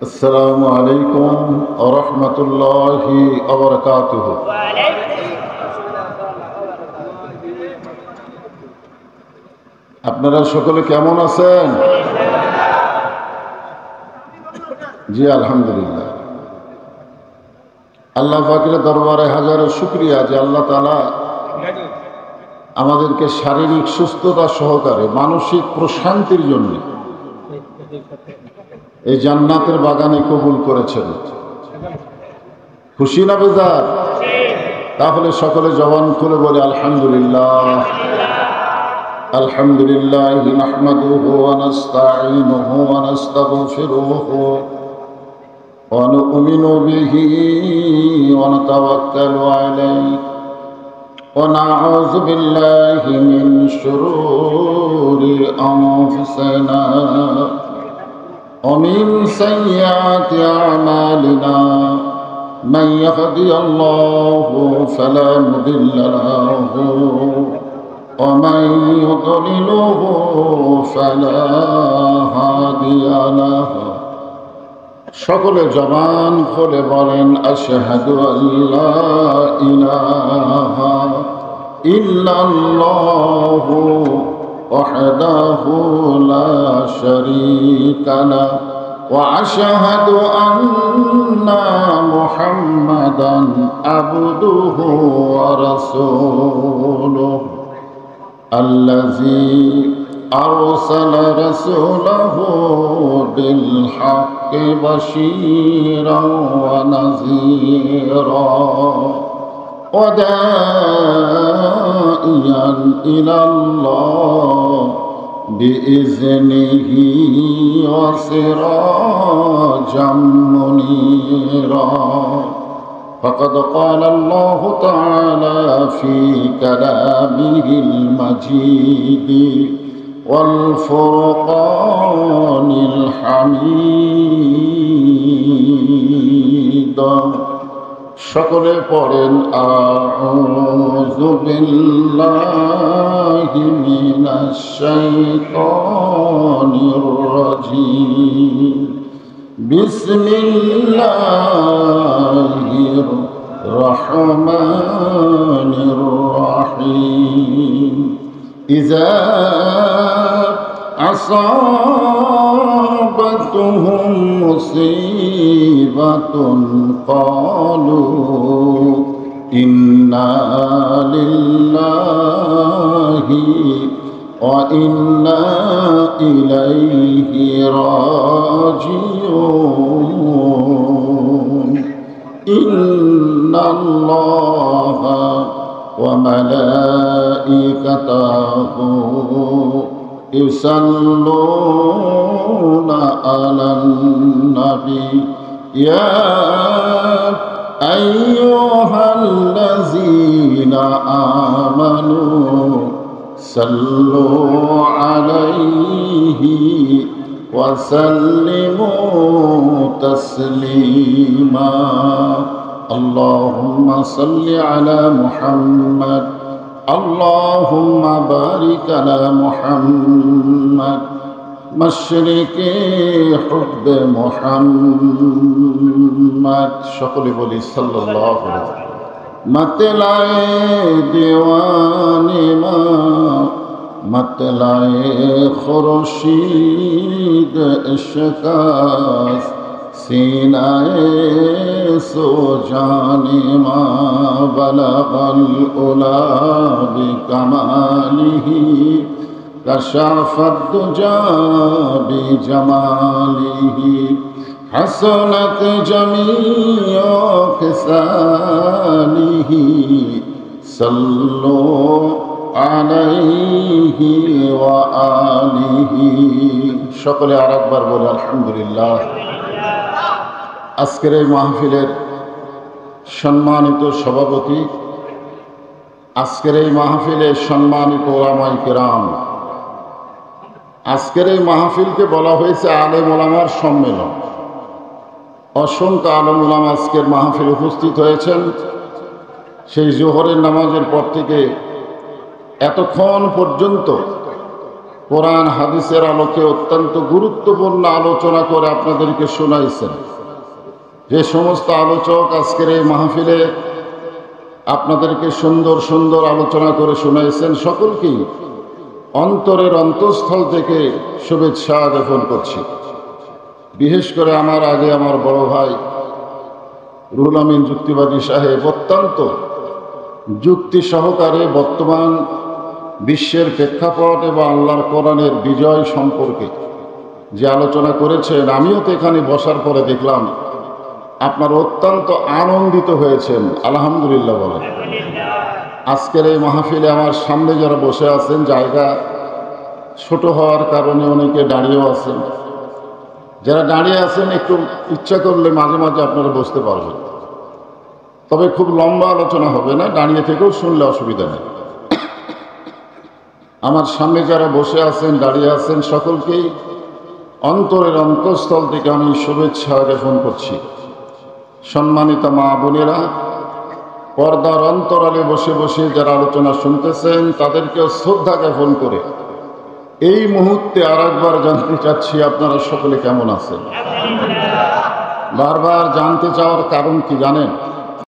আসসালামু আলাইকুম ওয়া রাহমাতুল্লাহি ওয়া বারাকাতুহু। আপনারা সকলে কেমন আছেন? জি আলহামদুলিল্লাহ। আল্লাহ পাকের দরবারে হাজারো শুকরিয়া যে আল্লাহ তাআলা আমাদেরকে শারীরিক সুস্থতা সহকারে মানসিক প্রশান্তির জন্য এই জান্নাতের বাগানে কবুল করেছেন। খুশি না বেজার? তাহলে সকলে জবান খুলে বলে আলহামদুলিল্লাহ। আলহামদুলিল্লাহ নাহমাদুহু ওয়া নাস্তাঈনুহু ওয়া নাস্তাগফিরুহু ওয়া নু'মিনু বিহি ওয়া নাতাওয়াক্কালু আলাইহি ওয়া নাউযু বিল্লাহি মিন শুরুরি আনফুসিনা ওয়া মিন সাইয়্যাতি আ'মালিনা মান ইয়াহদিহিল্লাহু ফালা মুদিল্লা লাহু ওয়া মান ইউদ্লিলহু ফালা হাদিয়া লাহু। সকলে জবান খুলে বলেন আশহাদু আল্লা ইলাহা ইল্লাল্লাহু ওয়াহদাহু লা শারীকা লাহু ওয়া আশহাদু আন্না মুহাম্মাদান আবদুহু ওয়া রাসূলুহু আল্লাযী আরসালা রাসূলাহু বিল হাক্কি বাশীরান ওয়া নাযীরা ওয়া দাঈয়ান ইলাল্লাহ বিইজনিহি ওয়া সিরাজাম মুনীরা। فقد قال الله تعالى في كلامه المجيد والفرقان الحميد। সকলে পড়েন আউযু বিল্লাহি মিনাশ শাইতানির রাজীম। বিসমিল্লাহির রহমানির রহিম। ইযা আসাবাতুহুম মুসিবাতুন ক্বালু ইন্না লিল্লাহি ওয়া ইন্না ইলাইহি রাজিউন। ইন্নাল্লাহা ওয়া মালাইকাতাহু ইউসাল্লুনা আলান নবী ইয়া আইয়ুহাল্লাযীনা আমানু সাল্লু আলাইহি ওয়া সাল্লিমু তাসলিমা। আল্লাহুম্মা সাল্লি আলা মুহাম্মাদ আল্লাহুম্মা বারিক আলা মুহাম্মাদ মাশরিকি হুব্বে মুহাম্মাদ। সকলে বলি সাল্লাল্লাহু আলাইহি। मतलाए दीवाने मतलाए खुर्शीद इश्क़ास सीनाए सो जाने मा बलगल उला बिकमालिही कशाफत दुजा बिजमालिही हसनत जमीओ खिसालिही सल्लो आलैहि व आलिही। সকলে আরেকবার বলে আলহামদুলিল্লাহ। আজকের এই মাহফিলের সম্মানিত সভাপতি, আজকের এই মাহফিলের সম্মানিত ওলামায়ে কেরাম, আজকের এই মাহফিলকে বলা হয়েছে আলেম ওলামার সম্মেলন। অসংখ্য আলেম ওলামা আজকের মাহফিলে উপস্থিত হয়েছেন। সেই জোহরের নামাজের পর থেকে এতক্ষণ পর্যন্ত কোরআন হাদিসের আলোকে অত্যন্ত গুরুত্বপূর্ণ আলোচনা করে আপনাদেরকে শোনাইছেন। যে সমস্ত আলোচক আজকের এই মাহফিলে আপনাদেরকে সুন্দর সুন্দর আলোচনা করে শোনাইছেন, সকলকেই অন্তরের অন্তঃস্থল থেকে শুভেচ্ছা জ্ঞাপন করছি। বিশেষ করে আমার আগে আমার বড় ভাই রুহুল আমিন যুক্তিবাদী সাহেব অত্যন্ত যুক্তি সহকারে বর্তমান বিশ্বের প্রেক্ষাপট এবং আল্লাহর কোরআনের বিজয় সম্পর্কে যে আলোচনা করেছেন, আমিও তো এখানে বসার পরে দেখলাম আপনারা অত্যন্ত আনন্দিত হয়েছেন। আলহামদুলিল্লাহ বলেন। আজকের এই মাহফিলে আমার সামনে যারা বসে আছেন, জায়গা ছোট হওয়ার কারণে অনেকে দাঁড়িয়েও আছেন। যারা দাঁড়িয়ে আছেন একটু ইচ্ছা করলে মাঝে মাঝে আপনারা বসতে পারবেন, তবে খুব লম্বা আলোচনা হবে না, দাঁড়িয়ে থেকেও শুনলে অসুবিধা নেই। আমার সামনে যারা বসে আছেন, দাঁড়িয়ে আছেন, সকলকেই অন্তরের অন্তঃস্থল থেকে আমি শুভেচ্ছা জ্ঞাপন করছি। সম্মানিত মা বোনেরা, পর্দার অন্তরালে বসে বসে যারা আলোচনা শুনতেছেন, তাদেরকেও শ্রদ্ধা জ্ঞাপন করে এই মুহূর্তে আর একবার জানতে চাচ্ছি আপনারা সকলে কেমন আছেন। বারবার জানতে চাওয়ার কারণ কি জানেন?